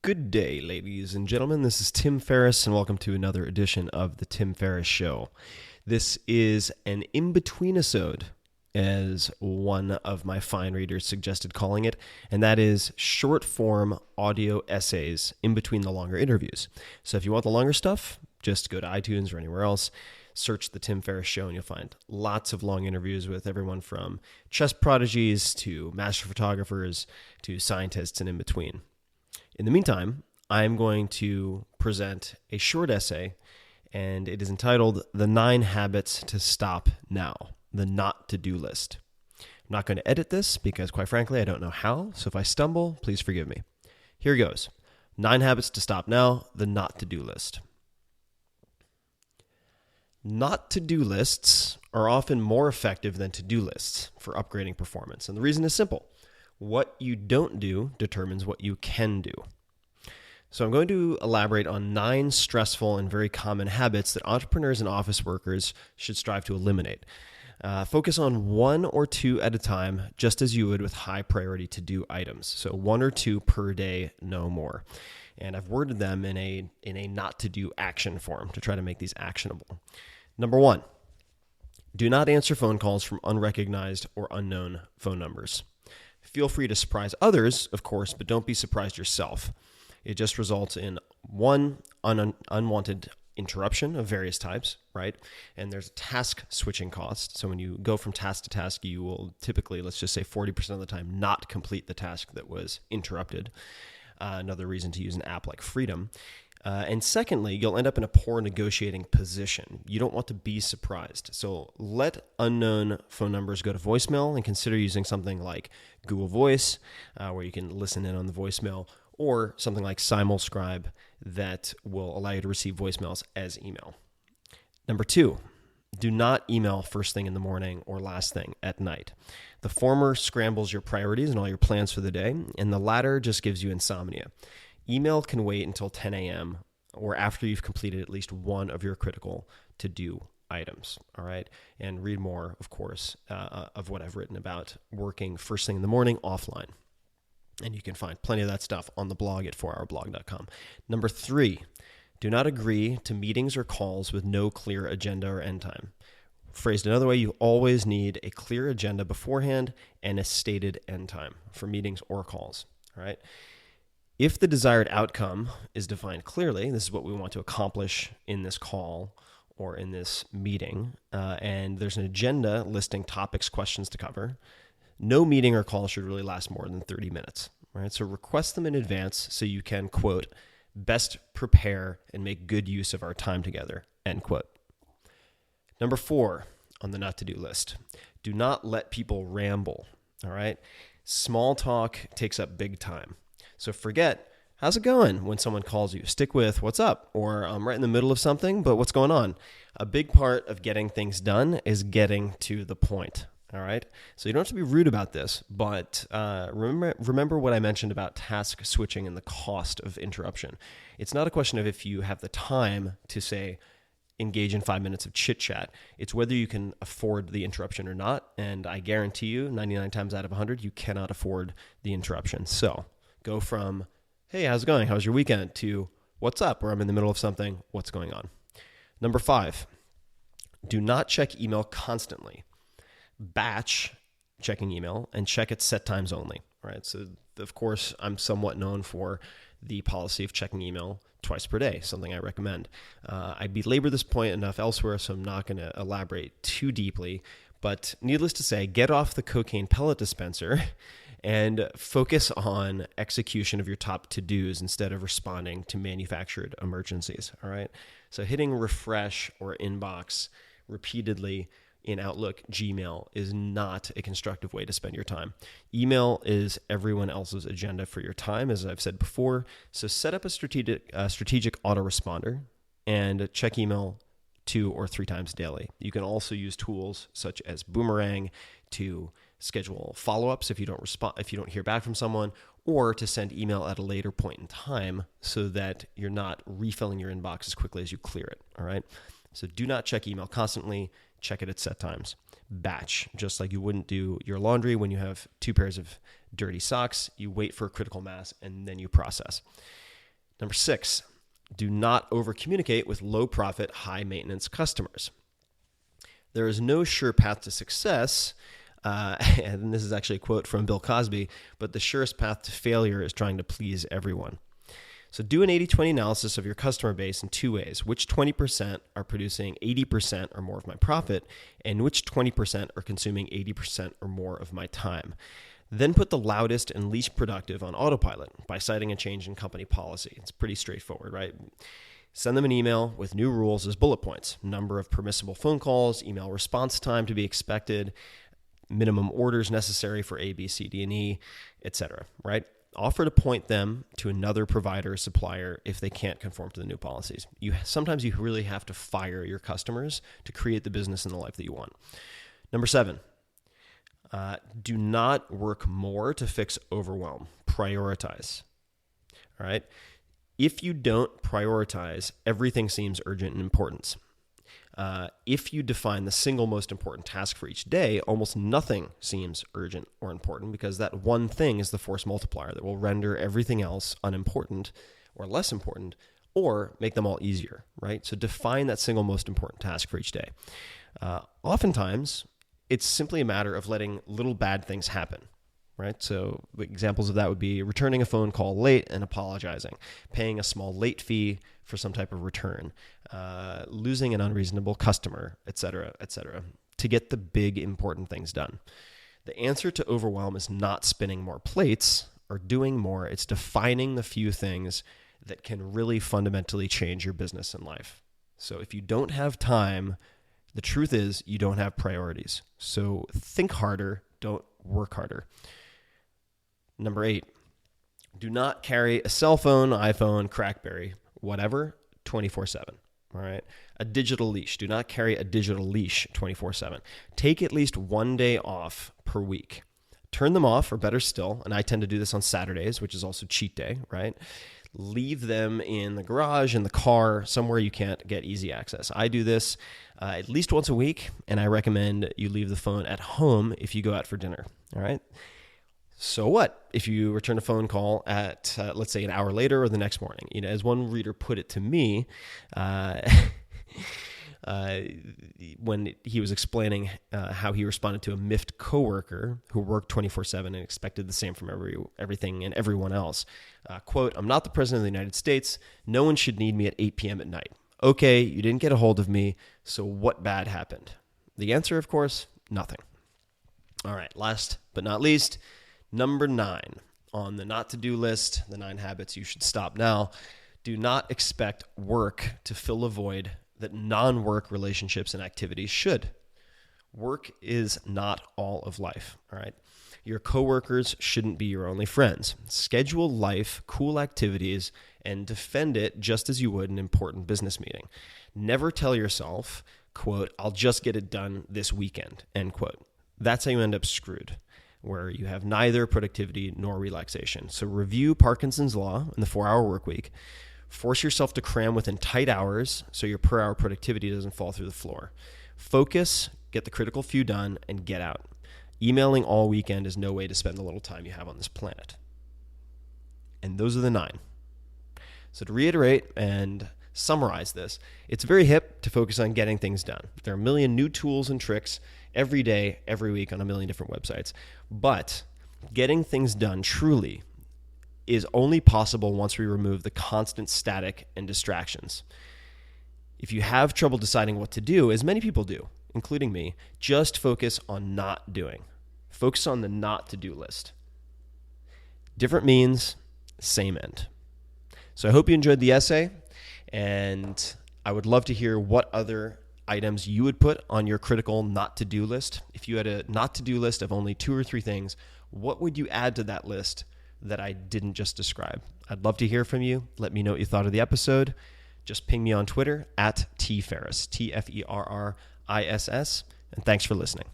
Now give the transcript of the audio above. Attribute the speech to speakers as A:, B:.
A: Good day, ladies and gentlemen. This is Tim Ferriss, and welcome to another edition of The Tim Ferriss Show. This is an in-between-isode, as one of my fine readers suggested calling it, and that is short-form audio essays in between the longer interviews. So if you want the longer stuff, just go to iTunes or anywhere else, search The Tim Ferriss Show, and you'll find lots of long interviews with everyone from chess prodigies to master photographers to scientists and in between. In the meantime, I'm going to present a short essay, and it is entitled The 9 Habits to Stop Now, the Not To-Do List. I'm not going to edit this because, quite frankly, I don't know how, so if I stumble, please forgive me. Here goes. 9 Habits to Stop Now, the Not To-Do List. Not to-do lists are often more effective than to-do lists for upgrading performance, and the reason is simple. What you don't do determines what you can do. So I'm going to elaborate on 9 stressful and very common habits that entrepreneurs and office workers should strive to eliminate. Focus on 1 or 2 at a time, just as you would with high priority to-do items. So 1 or 2 per day, no more. And I've worded them in a not-to-do action form to try to make these actionable. Number 1, do not answer phone calls from unrecognized or unknown phone numbers. Feel free to surprise others, of course, but don't be surprised yourself. It just results in one unwanted interruption of various types, right? And there's a task switching cost. So when you go from task to task, you will typically, let's just say 40% of the time, not complete the task that was interrupted. Another reason to use an app like Freedom. And secondly, you'll end up in a poor negotiating position. You don't want to be surprised. So let unknown phone numbers go to voicemail and consider using something like Google Voice, where you can listen in on the voicemail, or something like SimulScribe that will allow you to receive voicemails as email. Number 2, do not email first thing in the morning or last thing at night. The former scrambles your priorities and all your plans for the day, and the latter just gives you insomnia. Email can wait until 10 a.m. or after you've completed at least one of your critical to-do items, all right? And read more, of course, of what I've written about working first thing in the morning offline. And you can find plenty of that stuff on the blog at 4hourblog.com. Number 3, do not agree to meetings or calls with no clear agenda or end time. Phrased another way, you always need a clear agenda beforehand and a stated end time for meetings or calls, all right? If the desired outcome is defined clearly, this is what we want to accomplish in this call or in this meeting, and there's an agenda listing topics, questions to cover, no meeting or call should really last more than 30 minutes. Right? So request them in advance so you can, quote, best prepare and make good use of our time together, end quote. Number 4 on the not to-do list, do not let people ramble, all right? Small talk takes up big time. So forget, how's it going when someone calls you? Stick with, what's up? Or I'm right in the middle of something, but what's going on? A big part of getting things done is getting to the point, all right? So you don't have to be rude about this, but remember what I mentioned about task switching and the cost of interruption. It's not a question of if you have the time to, say, engage in 5 minutes of chit-chat. It's whether you can afford the interruption or not, and I guarantee you, 99 times out of 100, you cannot afford the interruption. So go from, hey, how's it going? How's your weekend? To, what's up? Or I'm in the middle of something. What's going on? Number 5, do not check email constantly. Batch checking email and check at set times only, right? So, of course, I'm somewhat known for the policy of checking email twice per day, something I recommend. I belabor this point enough elsewhere, so I'm not going to elaborate too deeply. But needless to say, get off the cocaine pellet dispenser and focus on execution of your top to-dos instead of responding to manufactured emergencies, all right? So hitting refresh or inbox repeatedly in Outlook, Gmail is not a constructive way to spend your time. Email is everyone else's agenda for your time, as I've said before. So set up a strategic autoresponder and check email 2 or 3 times daily. You can also use tools such as Boomerang to schedule follow-ups if you don't hear back from someone, or to send email at a later point in time so that you're not refilling your inbox as quickly as you clear it. All right. So do not check email constantly. Check it at set times. Batch, just like you wouldn't do your laundry when you have 2 pairs of dirty socks. You wait for a critical mass and then you process. Number 6, do not over-communicate with low-profit, high-maintenance customers. There is no sure path to success, and this is actually a quote from Bill Cosby, but the surest path to failure is trying to please everyone. So do an 80-20 analysis of your customer base in 2 ways. Which 20% are producing 80% or more of my profit, and which 20% are consuming 80% or more of my time. Then put the loudest and least productive on autopilot by citing a change in company policy. It's pretty straightforward, right? Send them an email with new rules as bullet points: number of permissible phone calls, email response time to be expected, minimum orders necessary for A, B, C, D, and E, etc., right? Offer to point them to another provider or supplier if they can't conform to the new policies. Sometimes you really have to fire your customers to create the business and the life that you want. Number 7, do not work more to fix overwhelm. Prioritize. All right? If you don't prioritize, everything seems urgent and important. If you define the single most important task for each day, almost nothing seems urgent or important, because that one thing is the force multiplier that will render everything else unimportant or less important, or make them all easier, right? So define that single most important task for each day. Oftentimes, it's simply a matter of letting little bad things happen. Right? So examples of that would be returning a phone call late and apologizing, paying a small late fee for some type of return, losing an unreasonable customer, et cetera, to get the big important things done. The answer to overwhelm is not spinning more plates or doing more. It's defining the few things that can really fundamentally change your business and life. So if you don't have time, the truth is you don't have priorities. So think harder, don't work harder. Number 8, do not carry a cell phone, iPhone, Crackberry, whatever, 24/7. All right. A digital leash. Do not carry a digital leash 24/7. Take at least one day off per week. Turn them off, or better still, and I tend to do this on Saturdays, which is also cheat day, right? Leave them in the garage, in the car, somewhere you can't get easy access. I do this at least once a week, and I recommend you leave the phone at home if you go out for dinner. All right. So what if you return a phone call at, let's say, an hour later or the next morning? You know, as one reader put it to me, when he was explaining how he responded to a miffed coworker who worked 24/7 and expected the same from everything and everyone else. Quote, "I'm not the president of the United States. No one should need me at 8 p.m. at night. Okay, you didn't get a hold of me, so what bad happened?" The answer, of course, nothing. All right, last but not least, number 9 on the not-to-do list, the 9 habits you should stop now. Do not expect work to fill a void that non-work relationships and activities should. Work is not all of life, all right? Your coworkers shouldn't be your only friends. Schedule life, cool activities, and defend it just as you would an important business meeting. Never tell yourself, quote, "I'll just get it done this weekend," end quote. That's how you end up screwed, where you have neither productivity nor relaxation. So review Parkinson's Law in the 4-hour work week. Force yourself to cram within tight hours so your per hour productivity doesn't fall through the floor. Focus, get the critical few done, and get out. Emailing all weekend is no way to spend the little time you have on this planet. And those are the 9. So to reiterate and summarize this, it's very hip to focus on getting things done. There are a million new tools and tricks every day, every week on a million different websites. But getting things done truly is only possible once we remove the constant static and distractions. If you have trouble deciding what to do, as many people do, including me, just focus on not doing. Focus on the not to-do list. Different means, same end. So I hope you enjoyed the essay, and I would love to hear what other items you would put on your critical not to-do list. If you had a not to-do list of only 2 or 3 things, what would you add to that list that I didn't just describe? I'd love to hear from you. Let me know what you thought of the episode. Just ping me on Twitter at tferriss, TFERRISS, and thanks for listening.